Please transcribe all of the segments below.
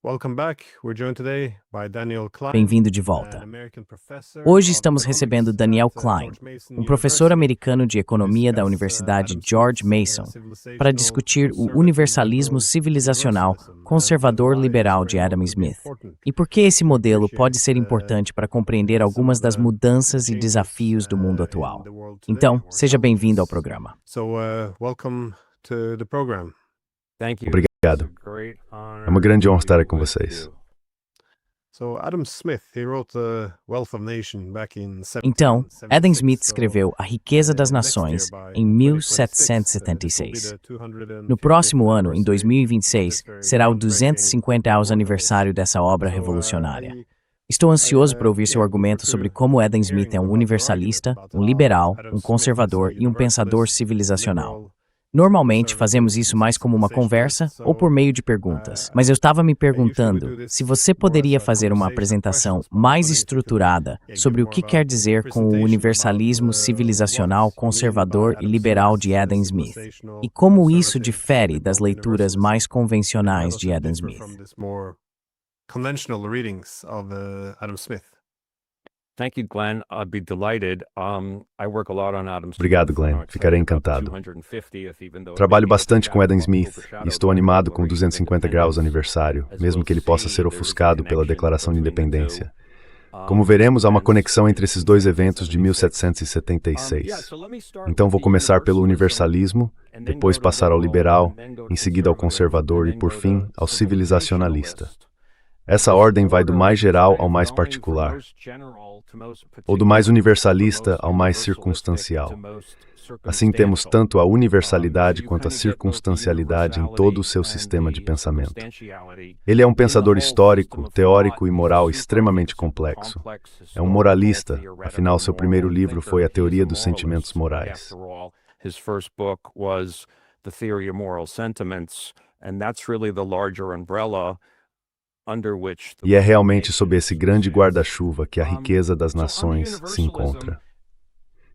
Welcome back. We're joined today by Daniel Klein. Bem-vindo de volta. Hoje estamos recebendo Daniel Klein, um professor americano de economia da Universidade George Mason, para discutir o universalismo civilizacional conservador liberal de Adam Smith e por que esse modelo pode ser importante para compreender algumas das mudanças e desafios do mundo atual. Então, seja bem-vindo ao programa. Welcome to the program. Obrigado. É uma grande honra estar aqui com vocês. Então, Adam Smith escreveu A Riqueza das Nações em 1776. No próximo ano, em 2026, será o 250º aniversário dessa obra revolucionária. Estou ansioso para ouvir seu argumento sobre como Adam Smith é um universalista, um liberal, um conservador e um pensador civilizacional. Normalmente fazemos isso mais como uma conversa ou por meio de perguntas, mas eu estava me perguntando se você poderia fazer uma apresentação mais estruturada sobre o que quer dizer com o universalismo civilizacional conservador e liberal de Adam Smith, e como isso difere das leituras mais convencionais de Adam Smith. Thank you, Glenn. I'd be delighted. I work a lot on Adam Smith. Obrigado, Glenn. Ficarei encantado. Trabalho bastante com Adam Smith e estou animado com o 250 graus aniversário, mesmo que ele possa ser ofuscado pela Declaração de Independência. Como veremos, há uma conexão entre esses dois eventos de 1776. Então vou começar pelo universalismo, depois passar ao liberal, em seguida ao conservador e, por fim, ao civilizacionalista. Essa ordem vai do mais geral ao mais particular, ou do mais universalista ao mais circunstancial. Assim temos tanto a universalidade quanto a circunstancialidade em todo o seu sistema de pensamento. Ele é um pensador histórico, teórico e moral extremamente complexo. É um moralista, afinal seu primeiro livro foi A Teoria dos Sentimentos Morais. His first book was The Theory of Moral Sentiments, and that's really the larger umbrella. E é realmente sob esse grande guarda-chuva que a riqueza das nações se encontra.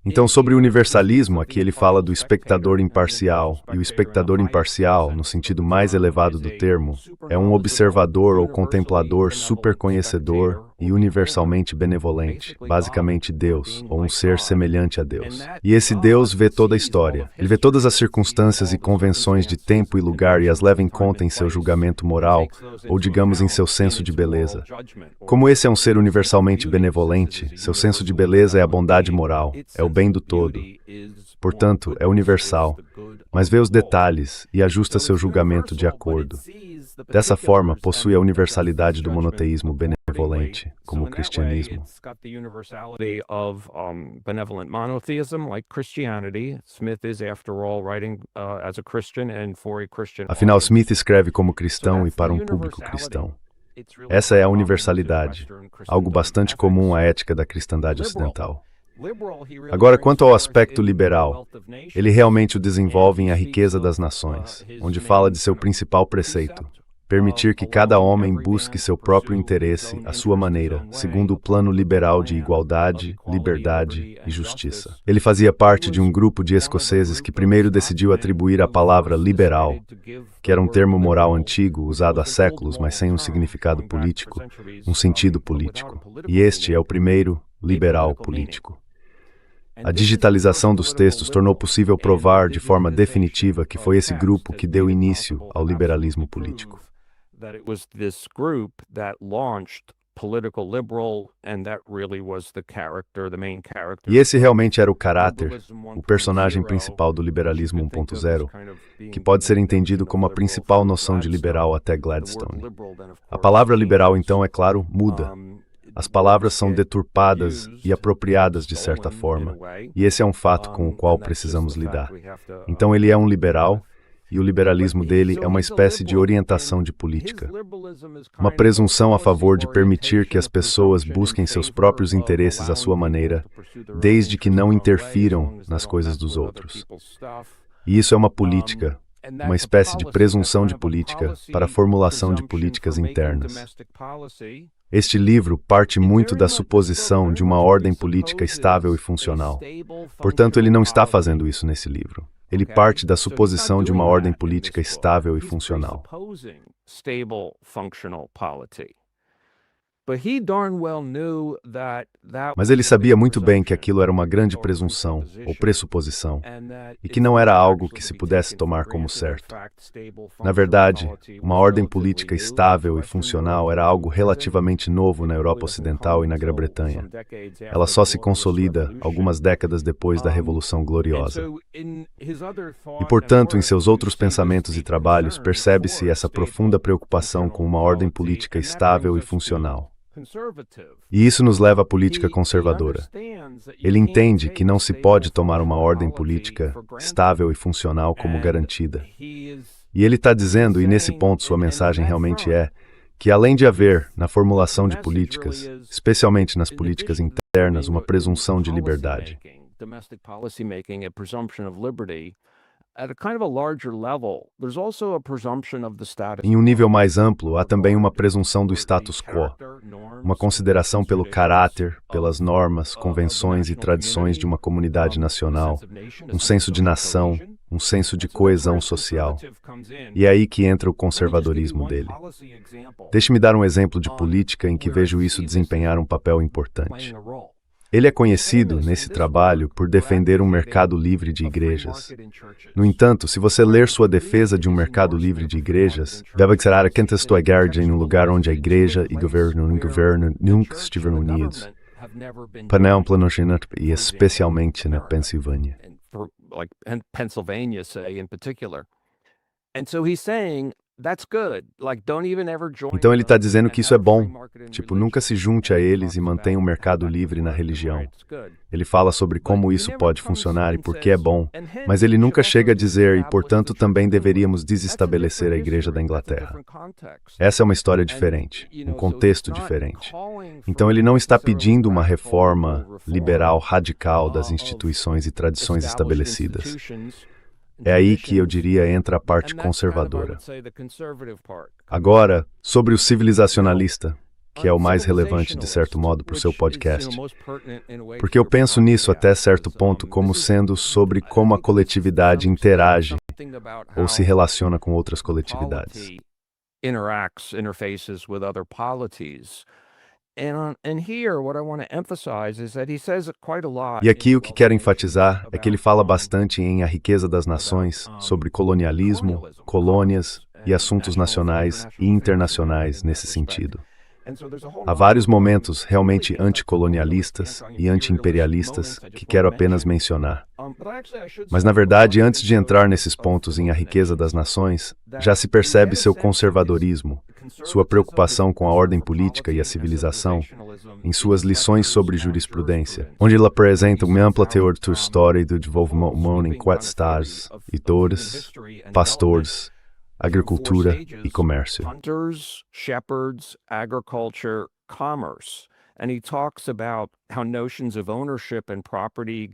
Então, sobre o universalismo, aqui ele fala do espectador imparcial, e o espectador imparcial, no sentido mais elevado do termo, é um observador ou contemplador superconhecedor e universalmente benevolente, basicamente Deus, ou um ser semelhante a Deus. E esse Deus vê toda a história. Ele vê todas as circunstâncias e convenções de tempo e lugar e as leva em conta em seu julgamento moral, ou digamos em seu senso de beleza. Como esse é um ser universalmente benevolente, seu senso de beleza é a bondade moral, é o bem do todo. Portanto, é universal, mas vê os detalhes e ajusta seu julgamento de acordo. Dessa forma, possui a universalidade do monoteísmo benevolente, como o cristianismo. Afinal, Smith escreve como cristão e para um público cristão. Essa é a universalidade, algo bastante comum à ética da cristandade ocidental. Agora, quanto ao aspecto liberal, ele realmente o desenvolve em A Riqueza das Nações, onde fala de seu principal preceito: permitir que cada homem busque seu próprio interesse, à sua maneira, segundo o plano liberal de igualdade, liberdade e justiça. Ele fazia parte de um grupo de escoceses que primeiro decidiu atribuir a palavra liberal, que era um termo moral antigo, usado há séculos, mas sem um significado político, um sentido político. E este é o primeiro liberal político. A digitalização dos textos tornou possível provar de forma definitiva que foi esse grupo que deu início ao liberalismo político. E esse realmente era o caráter, o personagem principal do liberalismo 1.0, que pode ser entendido como a principal noção de liberal até Gladstone. A palavra liberal, então, é claro, muda. As palavras são deturpadas e apropriadas de certa forma, e esse é um fato com o qual precisamos lidar. Então ele é um liberal, e o liberalismo dele é uma espécie de orientação de política. Uma presunção a favor de permitir que as pessoas busquem seus próprios interesses à sua maneira, desde que não interfiram nas coisas dos outros. E isso é uma política, uma espécie de presunção de política para a formulação de políticas internas. Este livro parte muito da suposição de uma ordem política estável e funcional. Portanto, ele não está fazendo isso nesse livro. Ele parte da suposição de uma ordem política estável e funcional. stable, functional polity. But he darn well knew that Mas ele sabia muito bem que aquilo era uma grande presunção, ou pressuposição, e que não era algo que se pudesse tomar como certo. Na verdade, uma ordem política estável e funcional era algo relativamente novo na Europa Ocidental e na Grã-Bretanha. Ela só se consolida algumas décadas depois da Revolução Gloriosa. E, portanto, em seus outros pensamentos e trabalhos, percebe-se essa profunda preocupação com uma ordem política estável e funcional. E isso nos leva à política conservadora. Ele entende que não se pode tomar uma ordem política estável e funcional como garantida. E ele está dizendo, e nesse ponto sua mensagem realmente é, que além de haver, na formulação de políticas, especialmente nas políticas internas, uma presunção de liberdade. Em um nível mais amplo, há também uma presunção do status quo, uma consideração pelo caráter, pelas normas, convenções e tradições de uma comunidade nacional, um senso de nação, um senso de coesão social. E é aí que entra o conservadorismo dele. Deixe-me dar um exemplo de política em que vejo isso desempenhar um papel importante. Ele é conhecido, nesse trabalho, por defender um mercado livre de igrejas. No entanto, se você ler sua defesa de um mercado livre de igrejas, deve ser a contextualidade em um lugar onde a igreja e o governo nunca estiveram unidos. E especialmente na Pensilvânia. Então ele está dizendo que isso é bom. Tipo, nunca se junte a eles e mantenha um mercado livre na religião. Ele fala sobre como isso pode funcionar e por que é bom, mas ele nunca chega a dizer, e portanto também deveríamos desestabelecer a Igreja da Inglaterra. Essa é uma história diferente, um contexto diferente. Então ele não está pedindo uma reforma liberal radical das instituições e tradições estabelecidas. É aí que eu diria entra a parte conservadora. Agora, sobre o civilizacionalista, que é o mais relevante de certo modo para o seu podcast. Porque eu penso nisso até certo ponto como sendo sobre como a coletividade interage ou se relaciona com outras coletividades. E aqui o que quero enfatizar é que ele fala bastante em A Riqueza das Nações, sobre colonialismo, colônias e assuntos nacionais e internacionais nesse sentido. Há vários momentos realmente anticolonialistas e anti-imperialistas que quero apenas mencionar. Mas, na verdade, antes de entrar nesses pontos em A Riqueza das Nações, já se percebe seu conservadorismo, sua preocupação com a ordem política e a civilização, em suas lições sobre jurisprudência, onde ele apresenta uma ampla teoria da história do desenvolvimento em 4 estados, editores, pastores, agricultura e comércio. Hunters, shepherds, agriculture, commerce.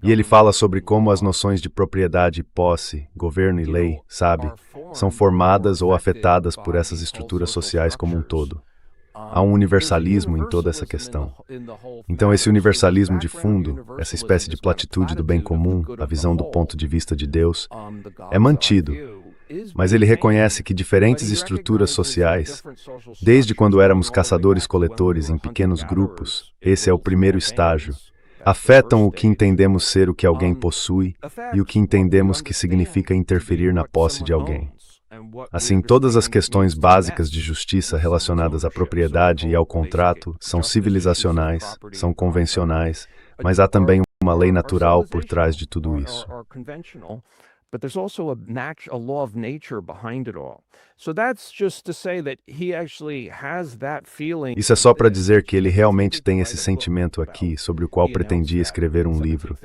E ele fala sobre como as noções de propriedade, posse, governo e lei, sabe, são formadas ou afetadas por essas estruturas sociais como um todo. Há um universalismo em toda essa questão. Então esse universalismo de fundo, essa espécie de platitude do bem comum, a visão do ponto de vista de Deus, é mantido. Mas ele reconhece que diferentes estruturas sociais, desde quando éramos caçadores-coletores em pequenos grupos, esse é o primeiro estágio, afetam o que entendemos ser o que alguém possui e o que entendemos que significa interferir na posse de alguém. Assim, todas as questões básicas de justiça relacionadas à propriedade e ao contrato são civilizacionais, são convencionais, mas há também uma lei natural por trás de tudo isso. But there's also a law of nature behind it all. So that's just to say that he actually has that feeling. Isso é só para dizer que ele realmente tem esse sentimento aqui, sobre o qual pretendia escrever um livro.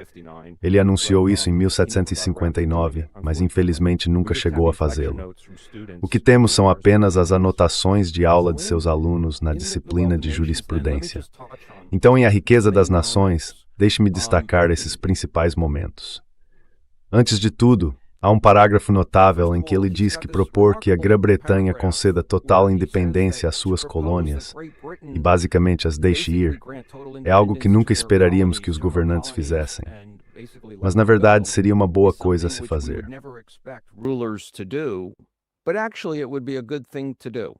Ele anunciou isso em 1759, mas infelizmente nunca chegou a fazê-lo. O que temos são apenas as anotações de aula de seus alunos na disciplina de jurisprudência. Então, em A Riqueza das Nações, deixe-me destacar esses principais momentos. Antes de tudo, há um parágrafo notável em que ele diz que propor que a Grã-Bretanha conceda total independência às suas colônias, e basicamente as deixe ir, é algo que nunca esperaríamos que os governantes fizessem. Mas, na verdade, seria uma boa coisa a se fazer. but actually it would be a good thing to do.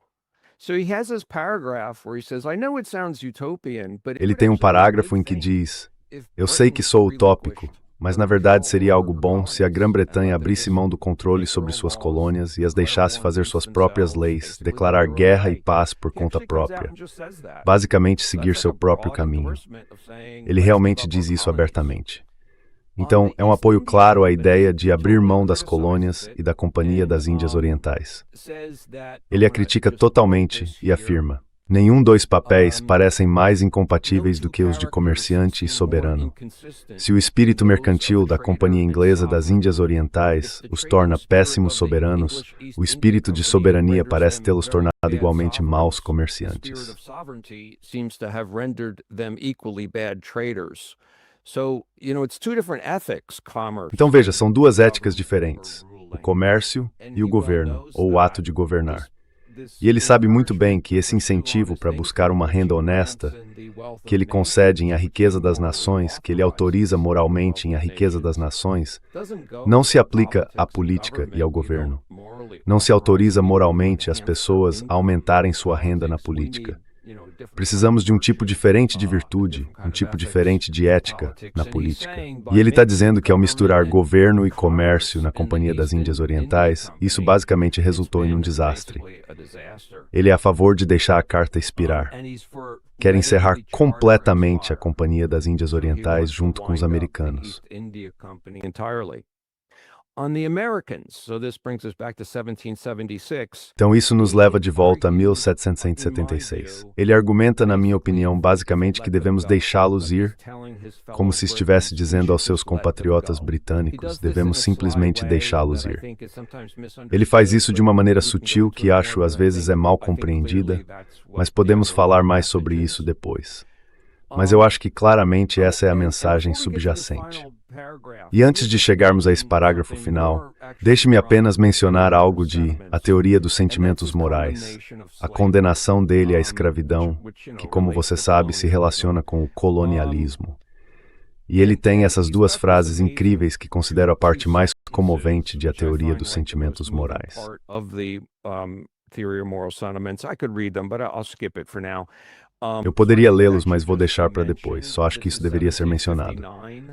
So he has this paragraph where he says, I know it sounds utopian, but Ele tem um parágrafo em que diz: Eu sei que sou utópico, mas na verdade seria algo bom se a Grã-Bretanha abrisse mão do controle sobre suas colônias e as deixasse fazer suas próprias leis, declarar guerra e paz por conta própria. Basicamente, seguir seu próprio caminho. Ele realmente diz isso abertamente. Então, é um apoio claro à ideia de abrir mão das colônias e da Companhia das Índias Orientais. Ele a critica totalmente e afirma: nenhum dos papéis parecem mais incompatíveis do que os de comerciante e soberano. Se o espírito mercantil da Companhia Inglesa das Índias Orientais os torna péssimos soberanos, o espírito de soberania parece tê-los tornado igualmente maus comerciantes. Então veja, são duas éticas diferentes: o comércio e o governo, ou o ato de governar. E ele sabe muito bem que esse incentivo para buscar uma renda honesta, que ele concede em A Riqueza das Nações, que ele autoriza moralmente em A Riqueza das Nações, não se aplica à política e ao governo. Não se autoriza moralmente as pessoas a aumentarem sua renda na política. Precisamos de um tipo diferente de virtude, um tipo diferente de ética na política. E ele está dizendo que ao misturar governo e comércio na Companhia das Índias Orientais, isso basicamente resultou em um desastre. Ele é a favor de deixar a carta expirar. Quer encerrar completamente a Companhia das Índias Orientais junto com os americanos. Então isso nos leva de volta a 1776. Ele argumenta, na minha opinião, basicamente que devemos deixá-los ir, como se estivesse dizendo aos seus compatriotas britânicos, devemos simplesmente deixá-los ir. Ele faz isso de uma maneira sutil que acho às vezes é mal compreendida, mas podemos falar mais sobre isso depois. Mas eu acho que claramente essa é a mensagem subjacente. E antes de chegarmos a esse parágrafo final, deixe-me apenas mencionar algo de A Teoria dos Sentimentos Morais, a condenação dele à escravidão, que, como você sabe, se relaciona com o colonialismo. E ele tem essas duas frases incríveis que considero a parte mais comovente de A Teoria dos Sentimentos Morais. Eu poderia lê-los, mas vou deixar para depois. Só acho que isso deveria ser mencionado.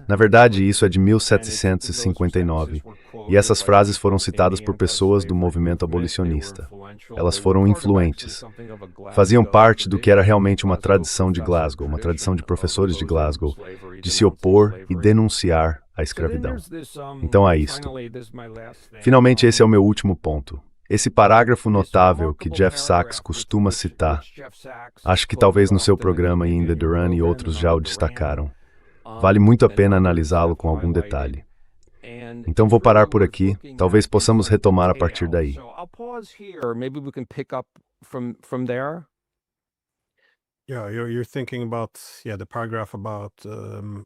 Na verdade, isso é de 1759, e essas frases foram citadas por pessoas do movimento abolicionista. Elas foram influentes. Faziam parte do que era realmente uma tradição de Glasgow, uma tradição de professores de Glasgow, de se opor e denunciar a escravidão. Então há isto. Finalmente, esse é o meu último ponto. Esse parágrafo notável que Jeff Sachs costuma citar, acho que talvez no seu programa e em The Duran e outros já o destacaram. Vale muito a pena analisá-lo com algum detalhe. Então vou parar por aqui, talvez possamos retomar a partir daí.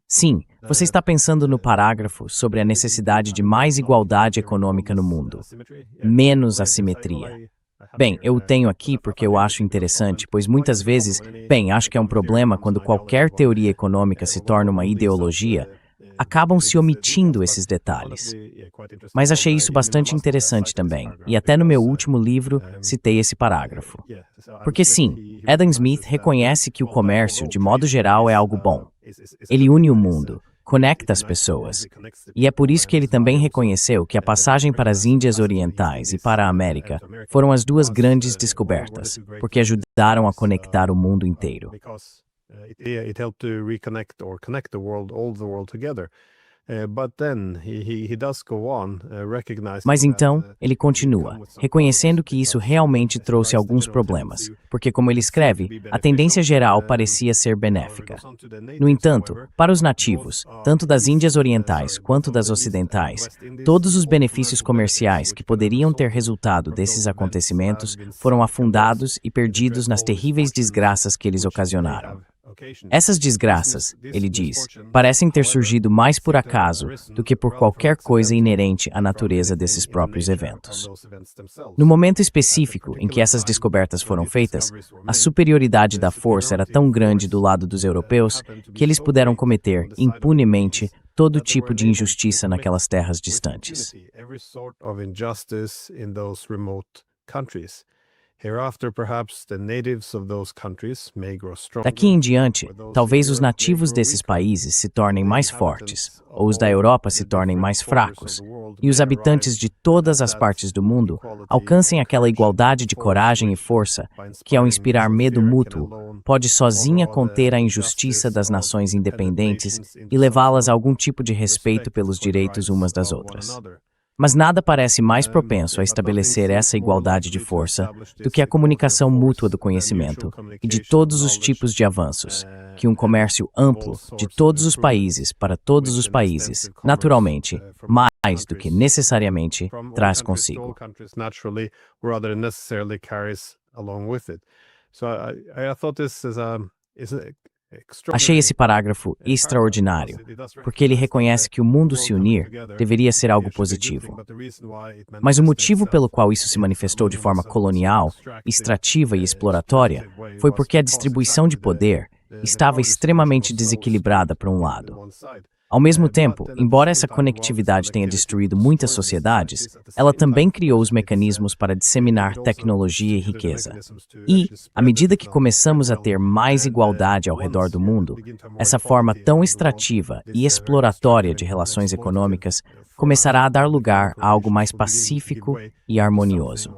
Sim, você está pensando no parágrafo sobre a necessidade de mais igualdade econômica no mundo, menos assimetria. Bem, eu o tenho aqui porque eu acho interessante, pois muitas vezes, acho que é um problema quando qualquer teoria econômica se torna uma ideologia, acabam se omitindo esses detalhes. Mas achei isso bastante interessante também, e até no meu último livro citei esse parágrafo. Porque sim, Adam Smith reconhece que o comércio, de modo geral, é algo bom. Ele une o mundo, conecta as pessoas. E é por isso que ele também reconheceu que a passagem para as Índias Orientais e para a América foram as duas grandes descobertas, porque ajudaram a conectar o mundo inteiro. It helped to reconnect or connect the world, all the world together. But then he does go on, recognizing Mas então, ele continua, reconhecendo que isso realmente trouxe alguns problemas, porque como ele escreve, a tendência geral parecia ser benéfica. No entanto, para os nativos, tanto das Índias Orientais quanto das Ocidentais, todos os benefícios comerciais que poderiam ter resultado desses acontecimentos foram afundados e perdidos nas terríveis desgraças que eles ocasionaram. Essas desgraças, ele diz, parecem ter surgido mais por acaso do que por qualquer coisa inerente à natureza desses próprios eventos. No momento específico em que essas descobertas foram feitas, a superioridade da força era tão grande do lado dos europeus que eles puderam cometer, impunemente, todo tipo de injustiça naquelas terras distantes. Every sort of injustice in those remote countries. Hereafter, perhaps the natives of those countries may grow stronger. Daqui em diante, talvez os nativos desses países se tornem mais fortes, ou os da Europa se tornem mais fracos, e os habitantes de todas as partes do mundo alcancem aquela igualdade de coragem e força que, ao inspirar medo mútuo, pode sozinha conter a injustiça das nações independentes e levá-las a algum tipo de respeito pelos direitos umas das outras. Mas nada parece mais propenso a estabelecer essa igualdade de força do que a comunicação mútua do conhecimento e de todos os tipos de avanços, que um comércio amplo de todos os países para todos os países, naturalmente, mais do que necessariamente, traz consigo. Achei esse parágrafo extraordinário, porque ele reconhece que o mundo se unir deveria ser algo positivo. Mas o motivo pelo qual isso se manifestou de forma colonial, extrativa e exploratória foi porque a distribuição de poder estava extremamente desequilibrada para um lado. Ao mesmo tempo, embora essa conectividade tenha destruído muitas sociedades, ela também criou os mecanismos para disseminar tecnologia e riqueza. E, à medida que começamos a ter mais igualdade ao redor do mundo, essa forma tão extrativa e exploratória de relações econômicas começará a dar lugar a algo mais pacífico e harmonioso.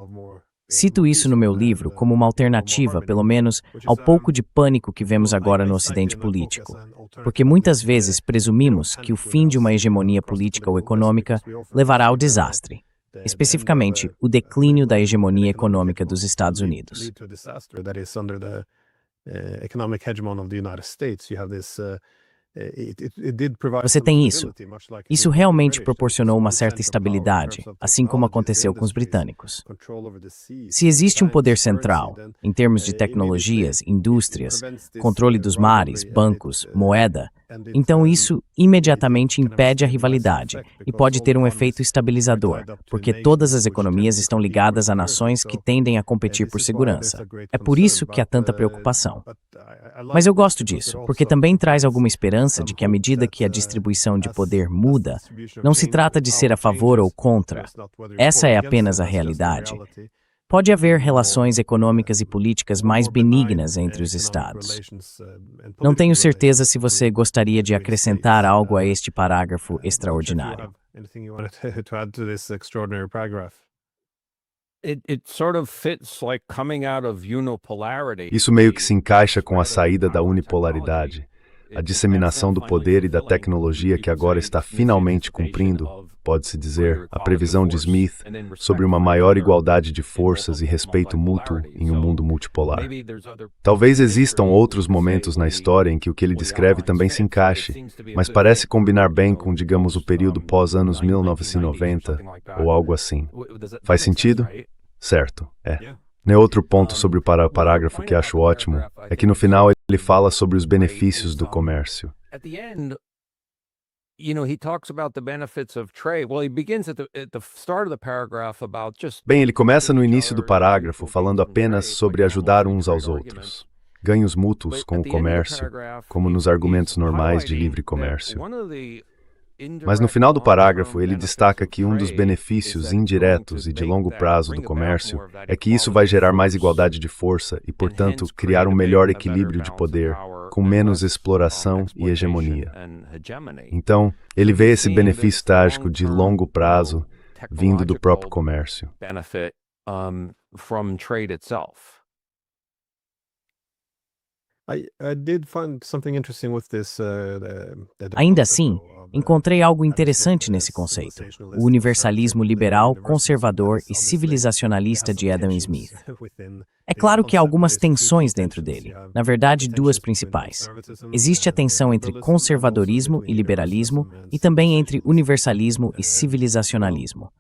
Cito isso no meu livro como uma alternativa, pelo menos, ao pouco de pânico que vemos agora no Ocidente político, porque muitas vezes presumimos que o fim de uma hegemonia política ou econômica levará ao desastre, especificamente o declínio da hegemonia econômica dos Estados Unidos. Você tem isso. Isso realmente proporcionou uma certa estabilidade, assim como aconteceu com os britânicos. Se existe um poder central, em termos de tecnologias, indústrias, controle dos mares, bancos, moeda, então isso imediatamente impede a rivalidade e pode ter um efeito estabilizador, porque todas as economias estão ligadas a nações que tendem a competir por segurança. É por isso que há tanta preocupação. Mas eu gosto disso, porque também traz alguma esperança de que, à medida que a distribuição de poder muda, não se trata de ser a favor ou contra. Essa é apenas a realidade. Pode haver relações econômicas e políticas mais benignas entre os Estados. Não tenho certeza se você gostaria de acrescentar algo a este parágrafo extraordinário. Isso meio que se encaixa com a saída da unipolaridade, a disseminação do poder e da tecnologia que agora está finalmente cumprindo, pode-se dizer, a previsão de Smith sobre uma maior igualdade de forças e respeito mútuo em um mundo multipolar. Talvez existam outros momentos na história em que o que ele descreve também se encaixe, mas parece combinar bem com, digamos, o período pós-anos 1990 ou algo assim. Faz sentido? Certo, é. Outro ponto sobre o parágrafo que acho ótimo é que no final ele fala sobre os benefícios do comércio. Bem, ele começa no início do parágrafo falando apenas sobre ajudar uns aos outros. Ganhos mútuos com o comércio, como nos argumentos normais de livre comércio. Mas no final do parágrafo, ele destaca que um dos benefícios indiretos e de longo prazo do comércio é que isso vai gerar mais igualdade de força e, portanto, criar um melhor equilíbrio de poder, com menos exploração e hegemonia. Então, ele vê esse benefício trágico de longo prazo vindo do próprio comércio. Ainda assim, encontrei algo interessante nesse conceito, o universalismo liberal, conservador e civilizacionalista de Adam Smith. É claro que há algumas tensões dentro dele, na verdade duas principais. Existe a tensão entre conservadorismo e liberalismo e também entre universalismo e civilizacionalismo.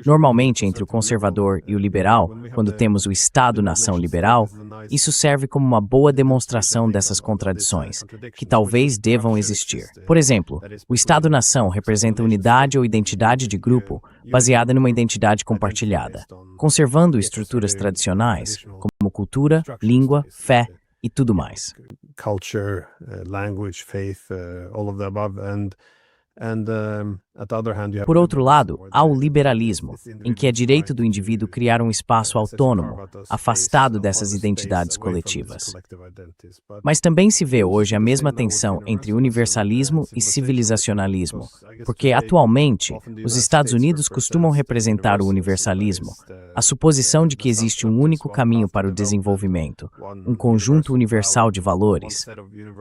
Normalmente, entre o conservador e o liberal, quando temos o Estado-nação liberal, isso serve como uma boa demonstração dessas contradições, que talvez devam existir. Por exemplo, o Estado-nação representa unidade ou identidade de grupo baseada numa identidade compartilhada, conservando estruturas tradicionais, como cultura, língua, fé e tudo mais. Culture, language, faith, all of the above, and Por outro lado, há o liberalismo, em que é direito do indivíduo criar um espaço autônomo, afastado dessas identidades coletivas. Mas também se vê hoje a mesma tensão entre universalismo e civilizacionalismo, porque atualmente os Estados Unidos costumam representar o universalismo, a suposição de que existe um único caminho para o desenvolvimento, um conjunto universal de valores,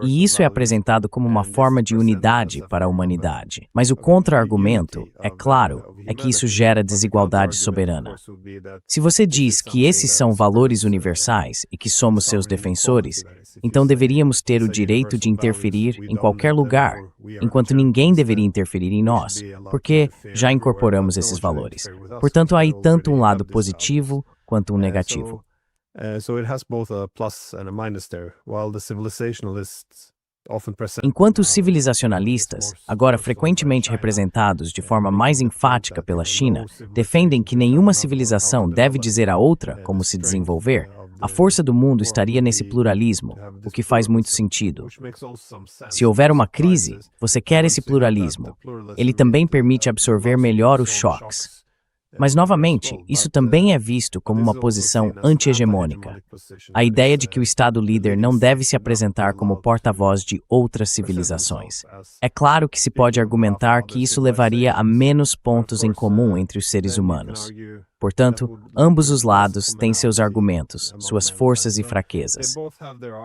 e isso é apresentado como uma forma de unidade para a humanidade. Mas o contra-argumento, é claro, é que isso gera desigualdade soberana. Se você diz que esses são valores universais e que somos seus defensores, então deveríamos ter o direito de interferir em qualquer lugar, enquanto ninguém deveria interferir em nós, porque já incorporamos esses valores. Portanto, há aí tanto um lado positivo quanto um negativo. Enquanto os civilizacionalistas, agora frequentemente representados de forma mais enfática pela China, defendem que nenhuma civilização deve dizer à outra como se desenvolver, a força do mundo estaria nesse pluralismo, o que faz muito sentido. Se houver uma crise, você quer esse pluralismo. Ele também permite absorver melhor os choques. Mas, novamente, isso também é visto como uma posição anti-hegemônica. A ideia de que o Estado líder não deve se apresentar como porta-voz de outras civilizações. É claro que se pode argumentar que isso levaria a menos pontos em comum entre os seres humanos. Portanto, ambos os lados têm seus argumentos, suas forças e fraquezas.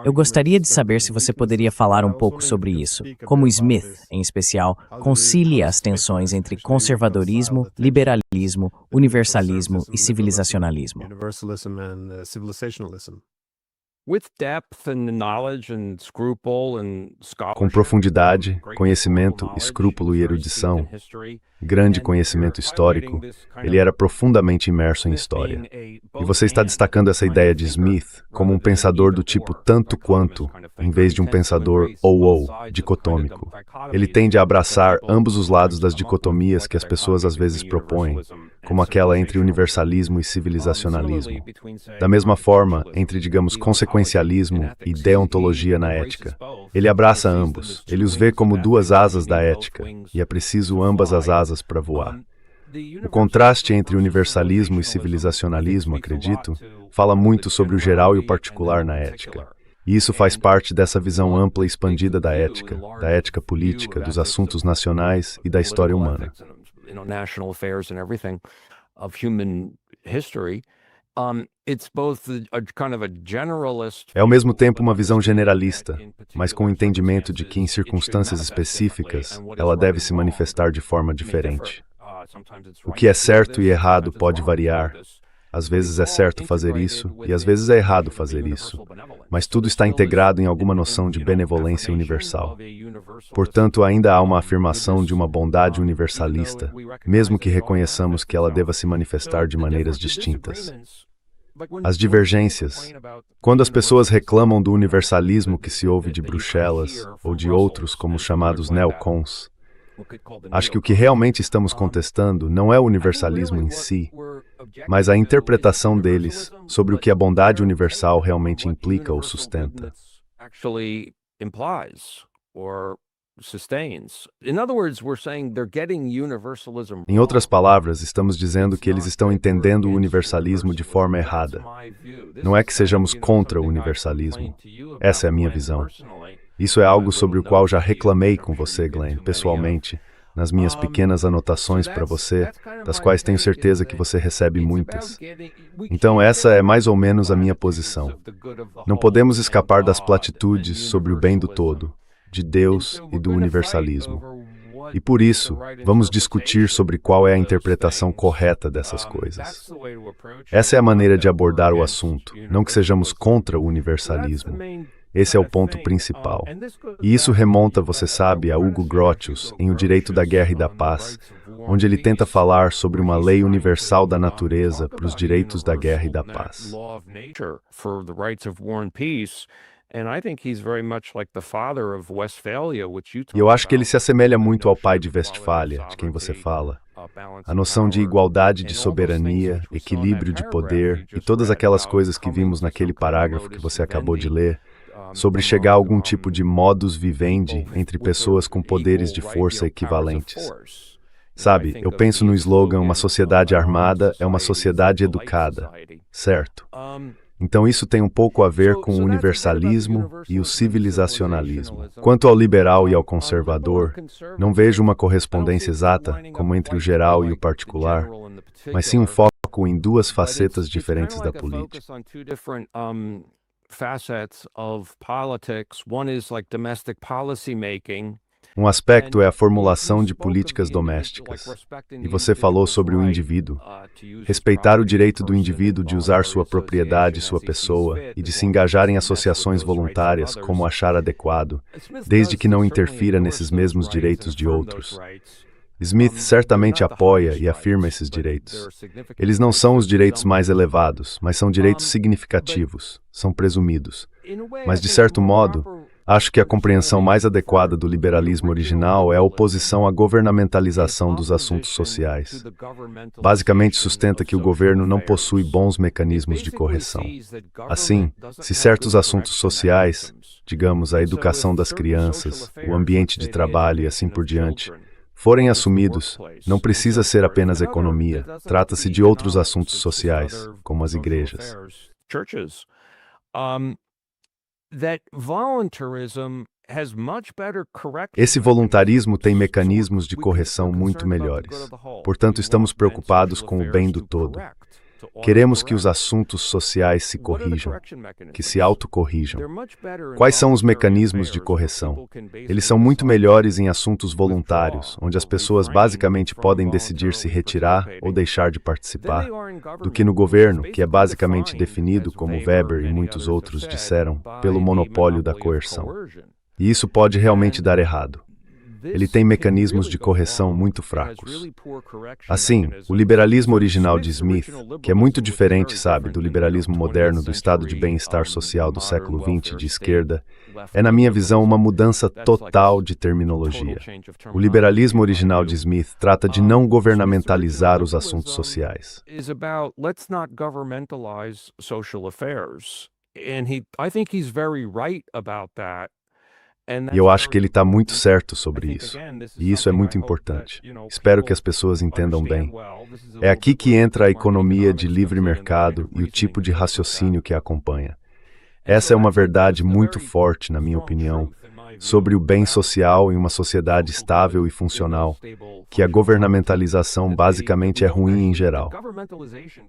Eu gostaria de saber se você poderia falar um pouco sobre isso, como Smith, em especial, concilia as tensões entre conservadorismo, liberalismo, universalismo e civilizacionalismo. Com profundidade, conhecimento, escrúpulo e erudição, grande conhecimento histórico, ele era profundamente imerso em história. E você está destacando essa ideia de Smith como um pensador do tipo tanto quanto, em vez de um pensador ou, dicotômico. Ele tende a abraçar ambos os lados das dicotomias que as pessoas às vezes propõem, como aquela entre universalismo e civilizacionalismo. Da mesma forma, entre, digamos, consequencialismo e deontologia na ética. Ele abraça ambos, ele os vê como duas asas da ética, e é preciso ambas as asas para voar. O contraste entre universalismo e civilizacionalismo, acredito, fala muito sobre o geral e o particular na ética. E isso faz parte dessa visão ampla e expandida da ética política, dos assuntos nacionais e da história humana. É ao mesmo tempo uma visão generalista, mas com o entendimento de que em circunstâncias específicas ela deve se manifestar de forma diferente. O que é certo e errado pode variar. Às vezes é certo fazer isso e às vezes é errado fazer isso, mas tudo está integrado em alguma noção de benevolência universal. Portanto, ainda há uma afirmação de uma bondade universalista, mesmo que reconheçamos que ela deva se manifestar de maneiras distintas. As divergências. Quando as pessoas reclamam do universalismo que se ouve de Bruxelas ou de outros como os chamados neocons, acho que o que realmente estamos contestando não é o universalismo em si, mas a interpretação deles sobre o que a bondade universal realmente implica ou sustenta. Em outras palavras, estamos dizendo que eles estão entendendo o universalismo de forma errada. Não é que sejamos contra o universalismo. Essa é a minha visão. Isso é algo sobre o qual já reclamei com você, Glenn, pessoalmente, nas minhas pequenas anotações para você, das quais tenho certeza que você recebe muitas. Então essa é mais ou menos a minha posição. Não podemos escapar das platitudes sobre o bem do todo, de Deus e do universalismo. E por isso, vamos discutir sobre qual é a interpretação correta dessas coisas. Essa é a maneira de abordar o assunto, não que sejamos contra o universalismo. Esse é o ponto principal. E isso remonta, você sabe, a Hugo Grotius, em O Direito da Guerra e da Paz, onde ele tenta falar sobre uma lei universal da natureza para os direitos da guerra e da paz. E eu acho que ele se assemelha muito ao pai de Westfália, de quem você fala. A noção de igualdade de soberania, equilíbrio de poder e todas aquelas coisas que vimos naquele parágrafo que você acabou de ler, sobre chegar a algum tipo de modus vivendi entre pessoas com poderes de força equivalentes. Sabe, eu penso no slogan "uma sociedade armada é uma sociedade educada", certo? Então isso tem um pouco a ver com o universalismo e o civilizacionalismo. Quanto ao liberal e ao conservador, não vejo uma correspondência exata, como entre o geral e o particular, mas sim um foco em duas facetas diferentes da política. Um aspecto é a formulação de políticas domésticas. E você falou sobre o indivíduo. Respeitar o direito do indivíduo de usar sua propriedade, sua pessoa, e de se engajar em associações voluntárias como achar adequado, desde que não interfira nesses mesmos direitos de outros. Smith certamente apoia e afirma esses direitos. Eles não são os direitos mais elevados, mas são direitos significativos, são presumidos. Mas, de certo modo, acho que a compreensão mais adequada do liberalismo original é a oposição à governamentalização dos assuntos sociais. Basicamente sustenta que o governo não possui bons mecanismos de correção. Assim, se certos assuntos sociais, digamos a educação das crianças, o ambiente de trabalho e assim por diante, forem assumidos, não precisa ser apenas economia, trata-se de outros assuntos sociais, como as igrejas. Esse voluntarismo tem mecanismos de correção muito melhores. Portanto, estamos preocupados com o bem do todo. Queremos que os assuntos sociais se corrijam, que se autocorrijam. Quais são os mecanismos de correção? Eles são muito melhores em assuntos voluntários, onde as pessoas basicamente podem decidir se retirar ou deixar de participar, do que no governo, que é basicamente definido, como Weber e muitos outros disseram, pelo monopólio da coerção. E isso pode realmente dar errado. Ele tem mecanismos de correção muito fracos. Assim, o liberalismo original de Smith, que é muito diferente, sabe, do liberalismo moderno do estado de bem-estar social do século XX de esquerda, é, na minha visão, uma mudança total de terminologia. O liberalismo original de Smith trata de não governamentalizar os assuntos sociais. E eu acho que ele está muito certo sobre isso. E isso é muito importante. Espero que as pessoas entendam bem. É aqui que entra a economia de livre mercado e o tipo de raciocínio que a acompanha. Essa é uma verdade muito forte, na minha opinião, sobre o bem social em uma sociedade estável e funcional, que a governamentalização basicamente é ruim em geral.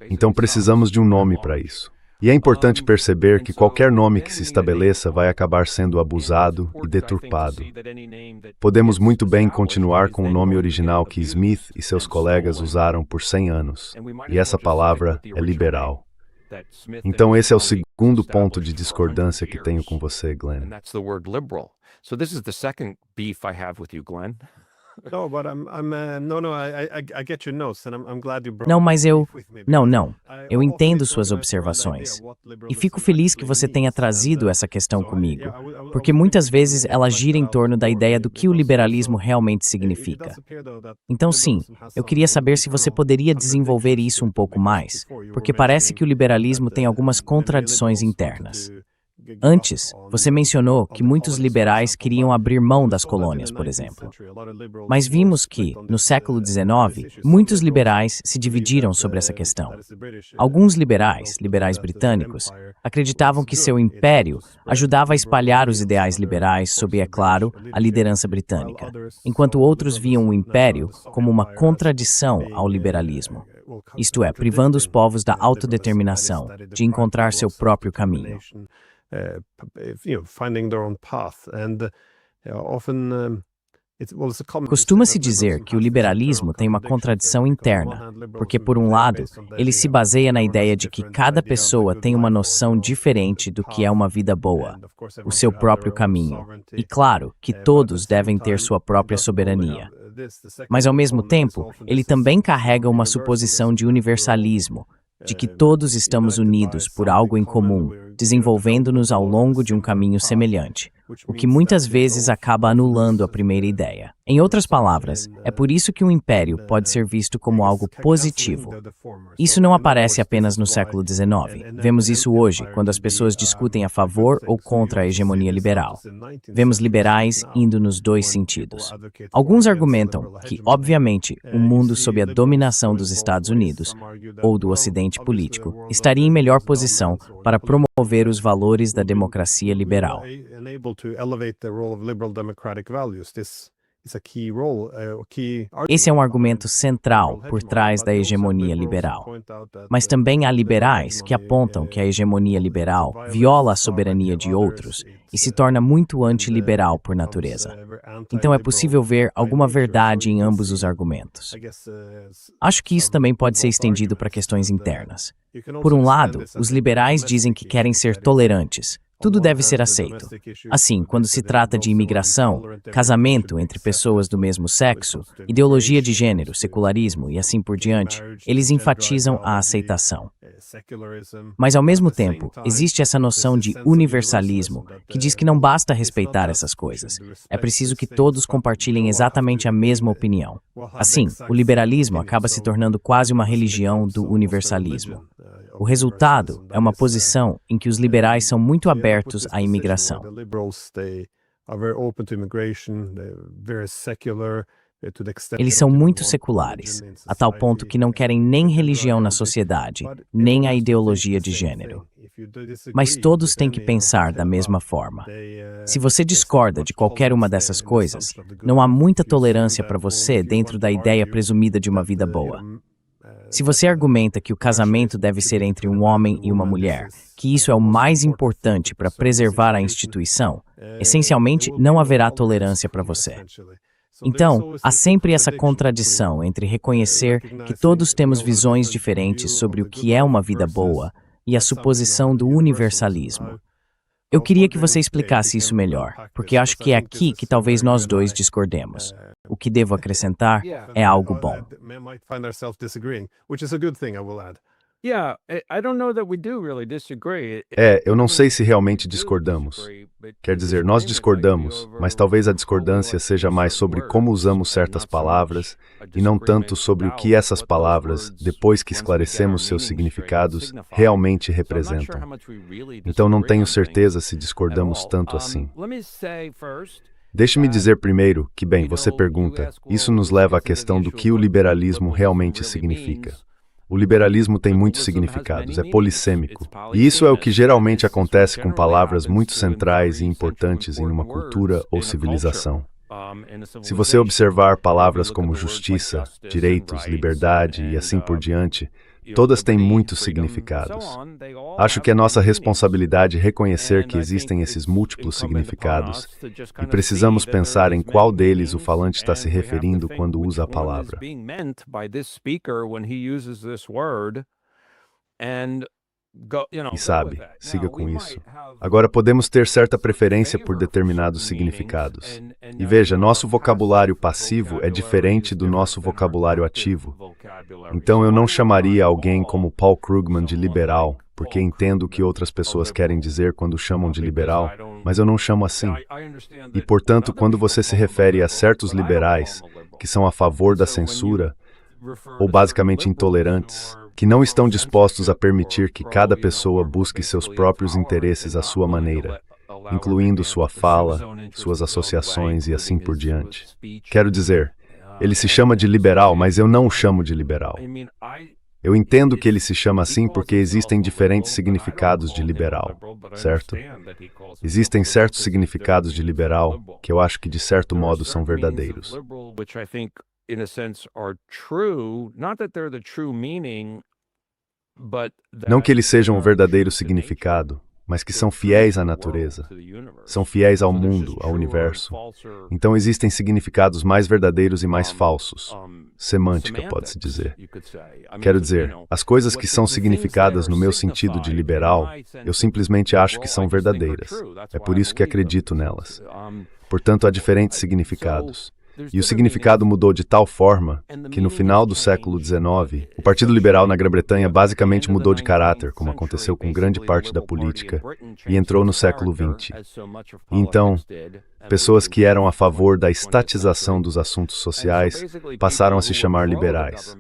Então precisamos de um nome para isso. E é importante perceber que qualquer nome que se estabeleça vai acabar sendo abusado e deturpado. Podemos muito bem continuar com o nome original que Smith e seus colegas usaram por 100 anos, e essa palavra é liberal. Então esse é o segundo ponto de discordância que tenho com você, Glenn. Não, mas eu... Não. Eu entendo suas observações. E fico feliz que você tenha trazido essa questão comigo, porque muitas vezes ela gira em torno da ideia do que o liberalismo realmente significa. Então, sim, eu queria saber se você poderia desenvolver isso um pouco mais, porque parece que o liberalismo tem algumas contradições internas. Antes, você mencionou que muitos liberais queriam abrir mão das colônias, por exemplo. Mas vimos que, no século XIX, muitos liberais se dividiram sobre essa questão. Alguns liberais britânicos, acreditavam que seu império ajudava a espalhar os ideais liberais sob, é claro, a liderança britânica, enquanto outros viam o império como uma contradição ao liberalismo. Isto é, privando os povos da autodeterminação, de encontrar seu próprio caminho. Costuma-se dizer que o liberalismo tem uma contradição interna, porque, por um lado, ele se baseia na ideia de que cada pessoa tem uma noção diferente do que é uma vida boa, o seu próprio caminho, e, claro, que todos devem ter sua própria soberania. Mas, ao mesmo tempo, ele também carrega uma suposição de universalismo, de que todos estamos unidos por algo em comum, desenvolvendo-nos ao longo de um caminho semelhante, o que muitas vezes acaba anulando a primeira ideia. Em outras palavras, é por isso que um império pode ser visto como algo positivo. Isso não aparece apenas no século XIX. Vemos isso hoje, quando as pessoas discutem a favor ou contra a hegemonia liberal. Vemos liberais indo nos dois sentidos. Alguns argumentam que, obviamente, o mundo sob a dominação dos Estados Unidos, ou do Ocidente político, estaria em melhor posição para promover os valores da democracia liberal. Esse é um argumento central por trás da hegemonia liberal. Mas também há liberais que apontam que a hegemonia liberal viola a soberania de outros e se torna muito antiliberal por natureza. Então é possível ver alguma verdade em ambos os argumentos. Acho que isso também pode ser estendido para questões internas. Por um lado, os liberais dizem que querem ser tolerantes. Tudo deve ser aceito. Assim, quando se trata de imigração, casamento entre pessoas do mesmo sexo, ideologia de gênero, secularismo e assim por diante, eles enfatizam a aceitação. Mas, ao mesmo tempo, existe essa noção de universalismo, que diz que não basta respeitar essas coisas. É preciso que todos compartilhem exatamente a mesma opinião. Assim, o liberalismo acaba se tornando quase uma religião do universalismo. O resultado é uma posição em que os liberais são muito abertos à imigração. Eles são muito seculares, a tal ponto que não querem nem religião na sociedade, nem a ideologia de gênero. Mas todos têm que pensar da mesma forma. Se você discorda de qualquer uma dessas coisas, não há muita tolerância para você dentro da ideia presumida de uma vida boa. Se você argumenta que o casamento deve ser entre um homem e uma mulher, que isso é o mais importante para preservar a instituição, essencialmente não haverá tolerância para você. Então, há sempre essa contradição entre reconhecer que todos temos visões diferentes sobre o que é uma vida boa e a suposição do universalismo. Eu queria que você explicasse isso melhor, porque acho que é aqui que talvez nós dois discordemos. O que devo acrescentar é algo bom. Eu não sei se realmente discordamos. Quer dizer, nós discordamos, mas talvez a discordância seja mais sobre como usamos certas palavras e não tanto sobre o que essas palavras, depois que esclarecemos seus significados, realmente representam. Então não tenho certeza se discordamos tanto assim. Deixe-me dizer primeiro que, bem, você pergunta, isso nos leva à questão do que o liberalismo realmente significa. O liberalismo tem muitos significados, é polissêmico. E isso é o que geralmente acontece com palavras muito centrais e importantes em uma cultura ou civilização. Se você observar palavras como justiça, direitos, liberdade e assim por diante, todas têm muitos significados. Acho que é nossa responsabilidade reconhecer que existem esses múltiplos significados e precisamos pensar em qual deles o falante está se referindo quando usa a palavra. E sabe, siga com isso. Agora podemos ter certa preferência por determinados significados. E veja, nosso vocabulário passivo é diferente do nosso vocabulário ativo. Então eu não chamaria alguém como Paul Krugman de liberal, porque entendo o que outras pessoas querem dizer quando chamam de liberal, mas eu não chamo assim. E, portanto, quando você se refere a certos liberais, que são a favor da censura, ou basicamente intolerantes, que não estão dispostos a permitir que cada pessoa busque seus próprios interesses à sua maneira, incluindo sua fala, suas associações e assim por diante. Quero dizer, ele se chama de liberal, mas eu não o chamo de liberal. Eu entendo que ele se chama assim porque existem diferentes significados de liberal, certo? Existem certos significados de liberal que eu acho que de certo modo são verdadeiros. Não que eles sejam o verdadeiro significado, mas que são fiéis à natureza, são fiéis ao mundo, ao universo. Então existem significados mais verdadeiros e mais falsos. Semântica, pode-se dizer. Quero dizer, as coisas que são significadas no meu sentido de liberal, eu simplesmente acho que são verdadeiras. É por isso que acredito nelas. Portanto, há diferentes significados. E o significado mudou de tal forma que, no final do século XIX, o Partido Liberal na Grã-Bretanha basicamente mudou de caráter, como aconteceu com grande parte da política, e entrou no século XX. E então, pessoas que eram a favor da estatização dos assuntos sociais passaram a se chamar liberais.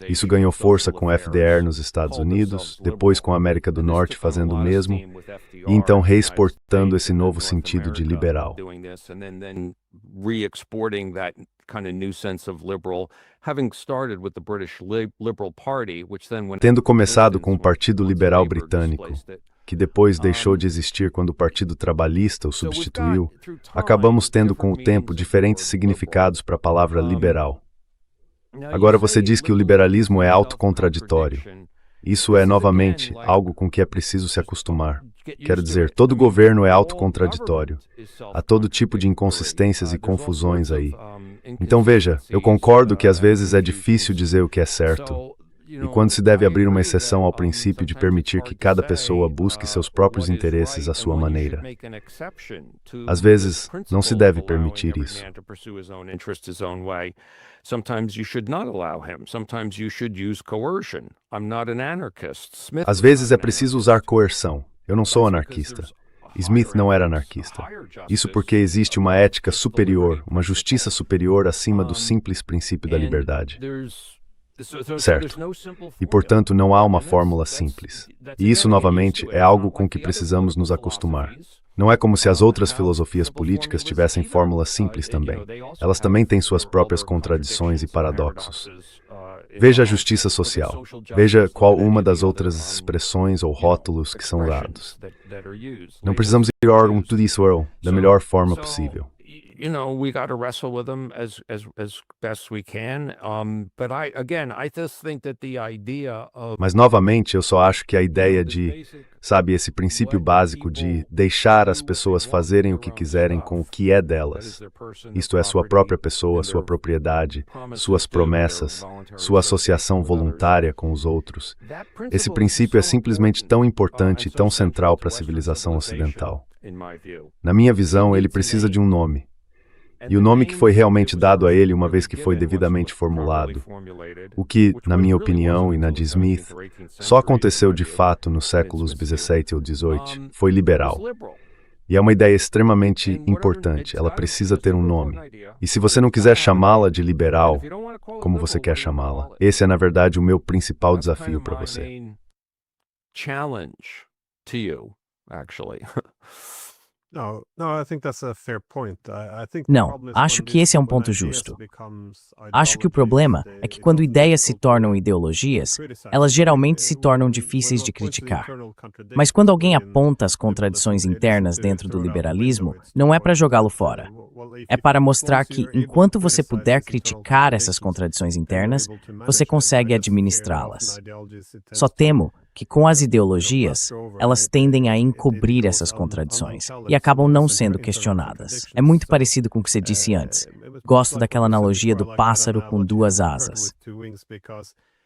Isso ganhou força com o FDR nos Estados Unidos, depois com a América do Norte fazendo o mesmo, e então reexportando esse novo sentido de liberal. Re-exporting that kind of new sense of liberal, having started with the British Liberal Party, which then went... Tendo começado com o Partido Liberal Britânico, que depois deixou de existir quando o Partido Trabalhista o substituiu, acabamos tendo com o tempo diferentes significados para a palavra liberal. Agora você diz que o liberalismo é autocontraditório. Isso é, novamente, algo com que é preciso se acostumar. Quero dizer, todo governo é autocontraditório. Há todo tipo de inconsistências e confusões aí. Então veja, eu concordo que às vezes é difícil dizer o que é certo, e quando se deve abrir uma exceção ao princípio de permitir que cada pessoa busque seus próprios interesses à sua maneira. Às vezes, não se deve permitir isso. Às vezes é preciso usar coerção. Eu não sou anarquista. Smith não era anarquista. Isso porque existe uma ética superior, uma justiça superior acima do simples princípio da liberdade. Certo. E, portanto, não há uma fórmula simples. E isso, novamente, é algo com que precisamos nos acostumar. Não é como se as outras filosofias políticas tivessem fórmulas simples também. Elas também têm suas próprias contradições e paradoxos. Veja a justiça social. Veja qual uma das outras expressões ou rótulos que são usados. Não precisamos ir ao órgão to this world da melhor forma possível. We got to wrestle with them as best we can. But I just think that the idea of... Mas, novamente, eu só acho que a ideia de, sabe, esse princípio básico de deixar as pessoas fazerem o que quiserem com o que é delas, isto é, sua própria pessoa, sua propriedade, suas promessas, sua associação voluntária com os outros, esse princípio é simplesmente tão importante e tão central para a civilização ocidental. Na minha visão, ele precisa de um nome. E o nome que foi realmente dado a ele uma vez que foi devidamente formulado, o que, na minha opinião e na de Smith, só aconteceu de fato nos séculos XVII ou XVIII, foi liberal. E é uma ideia extremamente importante, ela precisa ter um nome. E se você não quiser chamá-la de liberal, como você quer chamá-la, esse é, na verdade, o meu principal desafio para você. Não, acho que esse é um ponto justo. Acho que o problema é que quando ideias se tornam ideologias, elas geralmente se tornam difíceis de criticar. Mas quando alguém aponta as contradições internas dentro do liberalismo, não é para jogá-lo fora. É para mostrar que, enquanto você puder criticar essas contradições internas, você consegue administrá-las. Só temo que com as ideologias, elas tendem a encobrir essas contradições e acabam não sendo questionadas. É muito parecido com o que você disse antes. Gosto daquela analogia do pássaro com duas asas.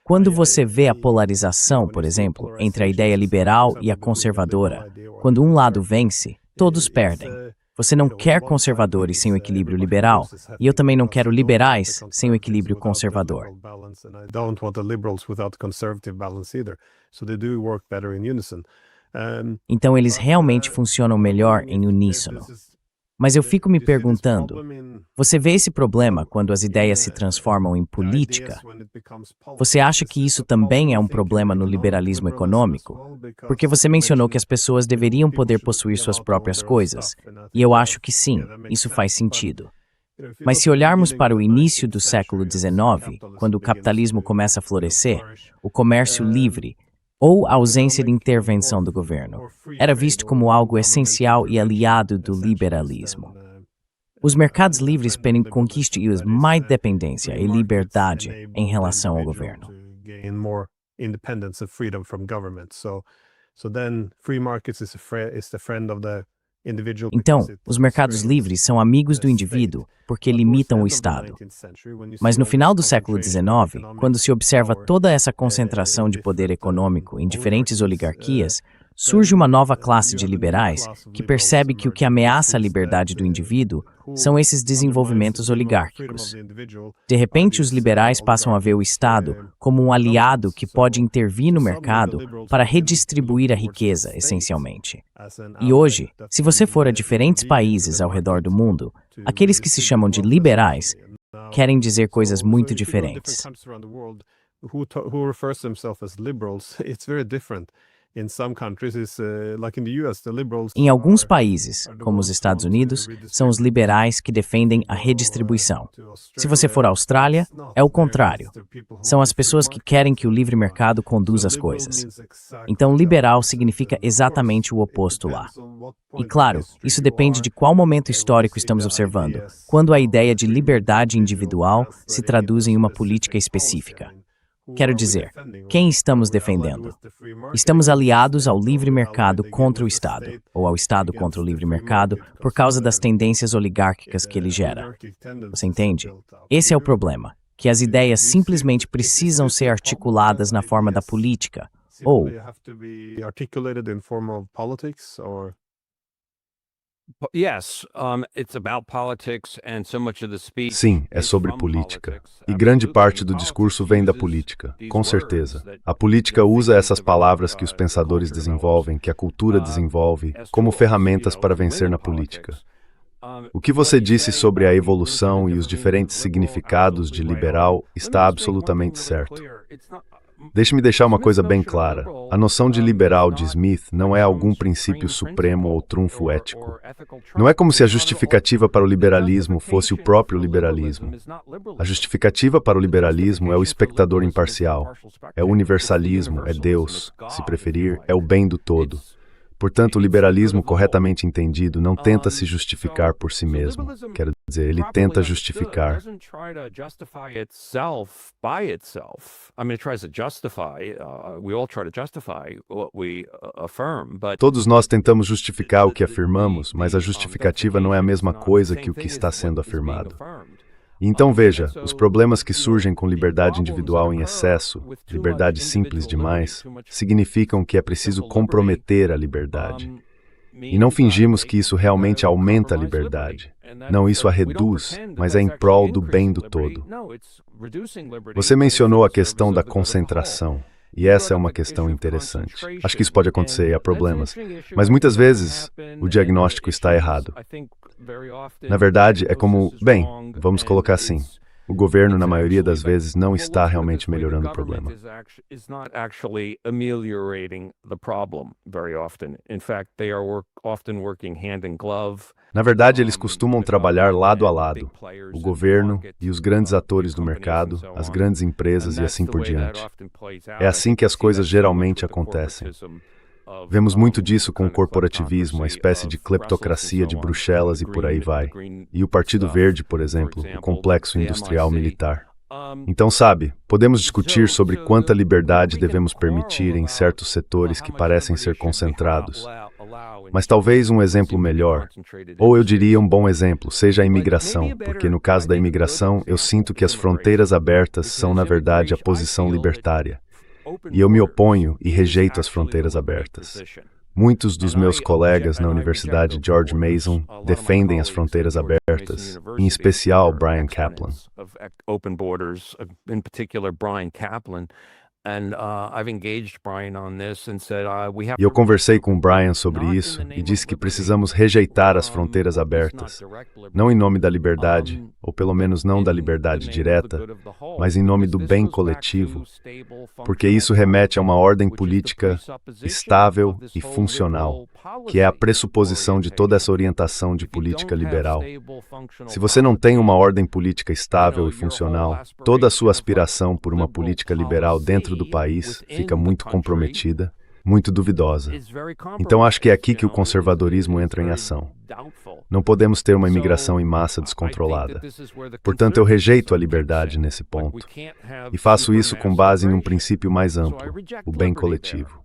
Quando você vê a polarização, por exemplo, entre a ideia liberal e a conservadora, quando um lado vence, todos perdem. Você não quer conservadores sem o equilíbrio liberal, e eu também não quero liberais sem o equilíbrio conservador. Então eles realmente funcionam melhor em uníssono. Mas eu fico me perguntando, você vê esse problema quando as ideias se transformam em política? Você acha que isso também é um problema no liberalismo econômico? Porque você mencionou que as pessoas deveriam poder possuir suas próprias coisas, e eu acho que sim, isso faz sentido. Mas se olharmos para o início do século XIX, quando o capitalismo começa a florescer, o comércio livre, ou a ausência de intervenção do governo, era visto como algo essencial e aliado do liberalismo. Os mercados livres conquistam mais dependência e liberdade em relação ao governo. Então, os mercados livres são amigos do indivíduo porque limitam o Estado. Mas no final do século XIX, quando se observa toda essa concentração de poder econômico em diferentes oligarquias, surge uma nova classe de liberais que percebe que o que ameaça a liberdade do indivíduo são esses desenvolvimentos oligárquicos. De repente, os liberais passam a ver o Estado como um aliado que pode intervir no mercado para redistribuir a riqueza, essencialmente. E hoje, se você for a diferentes países ao redor do mundo, aqueles que se chamam de liberais querem dizer coisas muito diferentes. Who refers to themselves as liberals, it's very different. In some countries, it's like in the US, the liberals. Em alguns países, como os Estados Unidos, são os liberais que defendem a redistribuição. Se você for à Austrália, é o contrário. São as pessoas que querem que o livre mercado conduza as coisas. Então, liberal significa exatamente o oposto lá. E claro, isso depende de qual momento histórico estamos observando, quando a ideia de liberdade individual se traduz em uma política específica. Quero dizer, quem estamos defendendo? Estamos aliados ao livre mercado contra o Estado, ou ao Estado contra o livre mercado, por causa das tendências oligárquicas que ele gera. Você entende? Esse é o problema, que as ideias simplesmente precisam ser articuladas na forma da política, ou... Sim, é sobre política. E grande parte do discurso vem da política, com certeza. A política usa essas palavras que os pensadores desenvolvem, que a cultura desenvolve, como ferramentas para vencer na política. O que você disse sobre a evolução e os diferentes significados de liberal está absolutamente certo. Deixe-me deixar uma coisa bem clara. A noção de liberal de Smith não é algum princípio supremo ou trunfo ético. Não é como se a justificativa para o liberalismo fosse o próprio liberalismo. A justificativa para o liberalismo é o espectador imparcial, é o universalismo, é Deus, se preferir, é o bem do todo. Portanto, o liberalismo corretamente entendido não tenta se justificar por si mesmo. Quero dizer, ele tenta justificar. Todos nós tentamos justificar o que afirmamos, mas a justificativa não é a mesma coisa que o que está sendo afirmado. Então veja, os problemas que surgem com liberdade individual em excesso, liberdade simples demais, significam que é preciso comprometer a liberdade. E não fingimos que isso realmente aumenta a liberdade. Não, isso a reduz, mas é em prol do bem do todo. Você mencionou a questão da concentração. E essa é uma questão interessante. Acho que isso pode acontecer e há problemas. Mas muitas vezes o diagnóstico está errado. Na verdade, é como, bem, vamos colocar assim. O governo, na maioria das vezes, não está realmente melhorando o problema. Na verdade, eles costumam trabalhar lado a lado, o governo e os grandes atores do mercado, as grandes empresas e assim por diante. É assim que as coisas geralmente acontecem. Vemos muito disso com o corporativismo, a espécie de cleptocracia de Bruxelas e por aí vai. E o Partido Verde, por exemplo, o complexo industrial militar. Então, sabe, podemos discutir sobre quanta liberdade devemos permitir em certos setores que parecem ser concentrados. Mas talvez um exemplo melhor, ou eu diria um bom exemplo, seja a imigração, porque no caso da imigração, eu sinto que as fronteiras abertas são, na verdade, a posição libertária. E eu me oponho e rejeito as fronteiras abertas. Muitos dos meus colegas na Universidade George Mason defendem as fronteiras abertas, em especial Bryan Caplan. E eu conversei com o Bryan sobre isso e disse que precisamos rejeitar as fronteiras abertas, não em nome da liberdade, ou pelo menos não da liberdade direta, mas em nome do bem coletivo, porque isso remete a uma ordem política estável e funcional, que é a pressuposição de toda essa orientação de política liberal. Se você não tem uma ordem política estável e funcional, toda a sua aspiração por uma política liberal dentro do país fica muito comprometida, muito duvidosa. Então acho que é aqui que o conservadorismo entra em ação. Não podemos ter uma imigração em massa descontrolada. Portanto, eu rejeito a liberdade nesse ponto. E faço isso com base em um princípio mais amplo, o bem coletivo.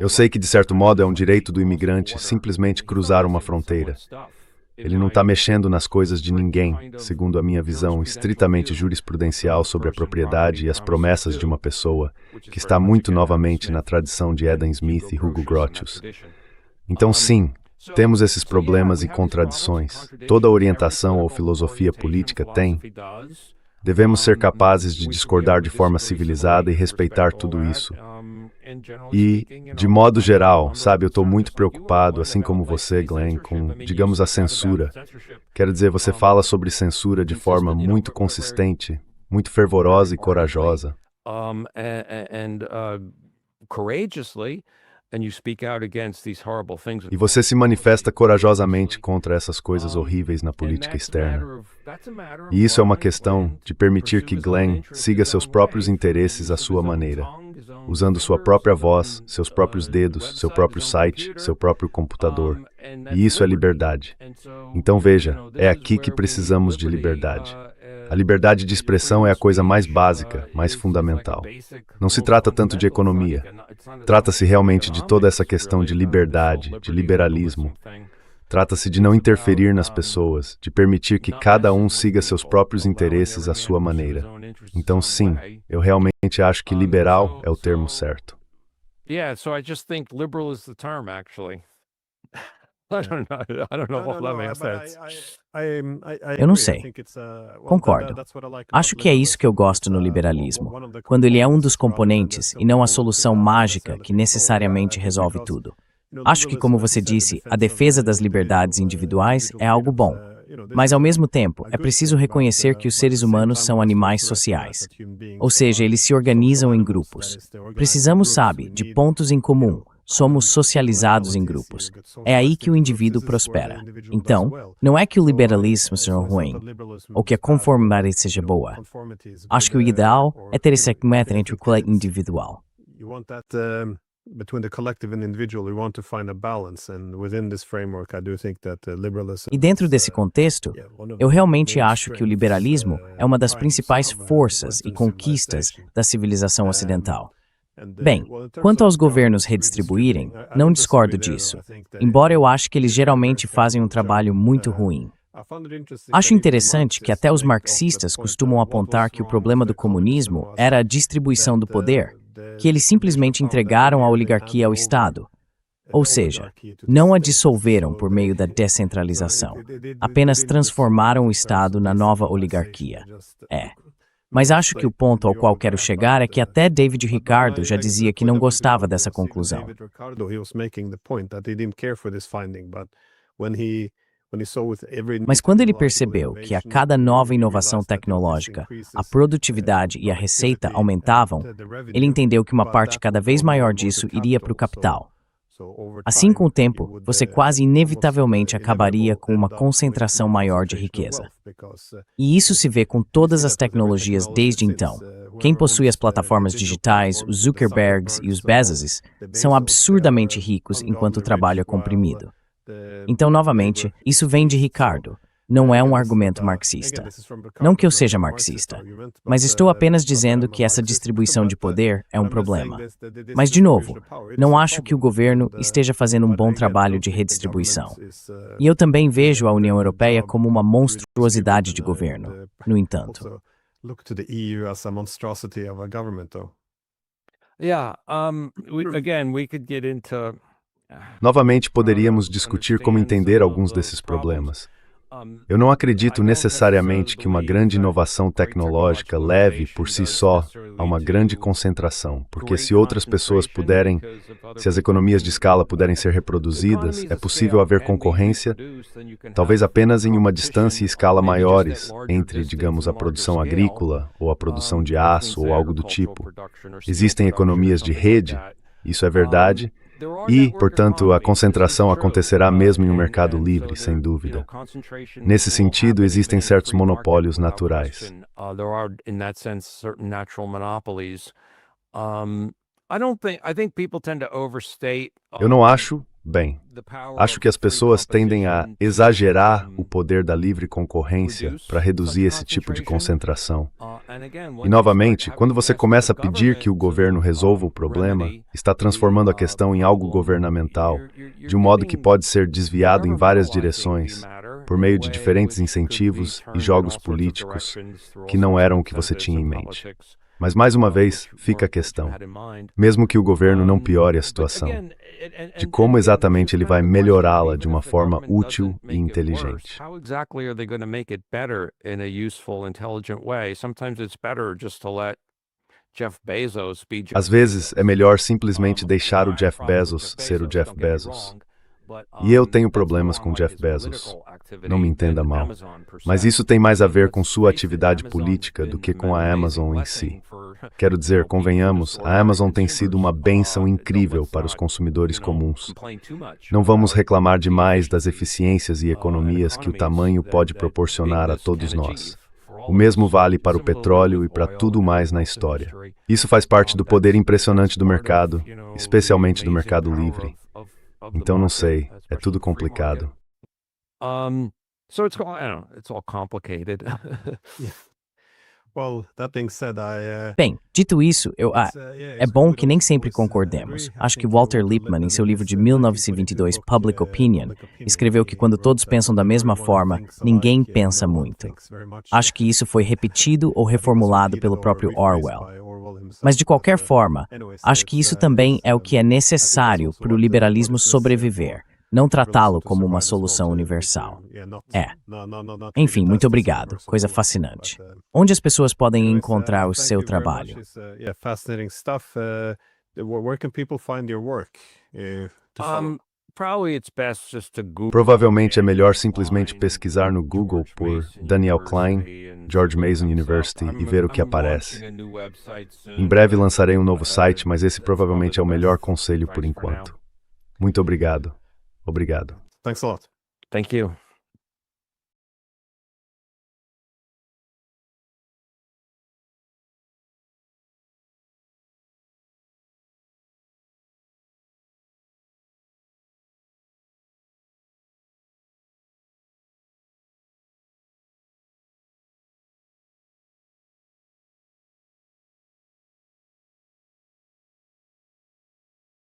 Eu sei que, de certo modo, é um direito do imigrante simplesmente cruzar uma fronteira. Ele não está mexendo nas coisas de ninguém, segundo a minha visão estritamente jurisprudencial sobre a propriedade e as promessas de uma pessoa, que está muito novamente na tradição de Adam Smith e Hugo Grotius. Então, sim, temos esses problemas e contradições. Toda orientação ou filosofia política tem. Devemos ser capazes de discordar de forma civilizada e respeitar tudo isso. E, de modo geral, sabe, eu estou muito preocupado, assim como você, Glenn, com, digamos, a censura. Quero dizer, você fala sobre censura de forma muito consistente, muito fervorosa e corajosa. E você se manifesta corajosamente contra essas coisas horríveis na política externa. E isso é uma questão de permitir que Glenn siga seus próprios interesses à sua maneira, usando sua própria voz, seus próprios dedos, seu próprio site, seu próprio computador. E isso é liberdade. Então veja, é aqui que precisamos de liberdade. A liberdade de expressão é a coisa mais básica, mais fundamental. Não se trata tanto de economia. Trata-se realmente de toda essa questão de liberdade, de liberalismo. Trata-se de não interferir nas pessoas, de permitir que cada um siga seus próprios interesses à sua maneira. Então, sim, eu realmente acho que liberal é o termo certo. Yeah, so I just think liberal is the term, actually. I don't know what that makes sense. Eu não sei. Concordo. Acho que é isso que eu gosto no liberalismo, quando ele é um dos componentes e não a solução mágica que necessariamente resolve tudo. Acho que, como você disse, a defesa das liberdades individuais é algo bom. Mas, ao mesmo tempo, é preciso reconhecer que os seres humanos são animais sociais. Ou seja, eles se organizam em grupos. Precisamos, sabe, de pontos em comum. Somos socializados em grupos. É aí que o indivíduo prospera. Então, não é que o liberalismo seja ruim, ou que a conformidade seja boa. Acho que o ideal é ter esse equilíbrio entre o coletivo individual. E dentro desse contexto, eu realmente acho que o liberalismo é uma das principais forças e conquistas da civilização ocidental. Bem, quanto aos governos redistribuírem, não discordo disso, embora eu ache que eles geralmente fazem um trabalho muito ruim. Acho interessante que até os marxistas costumam apontar que o problema do comunismo era a distribuição do poder, que eles simplesmente entregaram a oligarquia ao Estado. Ou seja, não a dissolveram por meio da descentralização, apenas transformaram o Estado na nova oligarquia. Mas acho que o ponto ao qual quero chegar é que até David Ricardo já dizia que não gostava dessa conclusão. Mas quando ele percebeu que a cada nova inovação tecnológica, a produtividade e a receita aumentavam, ele entendeu que uma parte cada vez maior disso iria para o capital. Assim, com o tempo, você quase inevitavelmente acabaria com uma concentração maior de riqueza. E isso se vê com todas as tecnologias desde então. Quem possui as plataformas digitais, os Zuckerbergs e os Bezoses, são absurdamente ricos enquanto o trabalho é comprimido. Então, novamente, isso vem de Ricardo. Não é um argumento marxista. Não que eu seja marxista, mas estou apenas dizendo que essa distribuição de poder é um problema. Mas, de novo, não acho que o governo esteja fazendo um bom trabalho de redistribuição. E eu também vejo a União Europeia como uma monstruosidade de governo, no entanto. Novamente, poderíamos discutir como entender alguns desses problemas. Eu não acredito necessariamente que uma grande inovação tecnológica leve, por si só, a uma grande concentração, porque se outras pessoas puderem, se as economias de escala puderem ser reproduzidas, é possível haver concorrência, talvez apenas em uma distância e escala maiores, entre, digamos, a produção agrícola, ou a produção de aço, ou algo do tipo. Existem economias de rede, isso é verdade, e, portanto, a concentração acontecerá mesmo em um mercado livre, sem dúvida. Nesse sentido, existem certos monopólios naturais. Eu não acho, bem, acho que as pessoas tendem a exagerar o poder da livre concorrência para reduzir esse tipo de concentração. E, novamente, quando você começa a pedir que o governo resolva o problema, está transformando a questão em algo governamental, de um modo que pode ser desviado em várias direções. por meio de diferentes incentivos e jogos políticos que não eram o que você tinha em mente. Mas, mais uma vez, fica a questão, mesmo que o governo não piore a situação, de como exatamente ele vai melhorá-la de uma forma útil e inteligente. Às vezes, é melhor simplesmente deixar o Jeff Bezos ser o Jeff Bezos. E eu tenho problemas com Jeff Bezos. Não me entenda mal. Mas isso tem mais a ver com sua atividade política do que com a Amazon em si. Quero dizer, convenhamos, a Amazon tem sido uma bênção incrível para os consumidores comuns. Não vamos reclamar demais das eficiências e economias que o tamanho pode proporcionar a todos nós. O mesmo vale para o petróleo e para tudo mais na história. Isso faz parte do poder impressionante do mercado, especialmente do mercado livre. Então não sei, é tudo complicado. So it's all complicated. Well, that being said, Bem, dito isso, é bom que nem sempre concordemos. Acho que Walter Lippmann, em seu livro de 1922, Public Opinion, escreveu que quando todos pensam da mesma forma, ninguém pensa muito. Acho que isso foi repetido ou reformulado pelo próprio Orwell. Mas, de qualquer forma, acho que isso também é o que é necessário para o liberalismo sobreviver. Não tratá-lo como uma solução universal. Enfim, muito obrigado. Coisa fascinante. Onde as pessoas podem encontrar o seu trabalho? Provavelmente é melhor simplesmente pesquisar no Google por Daniel Klein, George Mason University e ver o que aparece. Em breve lançarei um novo site, mas esse provavelmente é o melhor conselho por enquanto. Muito obrigado. Obrigado. Thanks a lot. Thank you.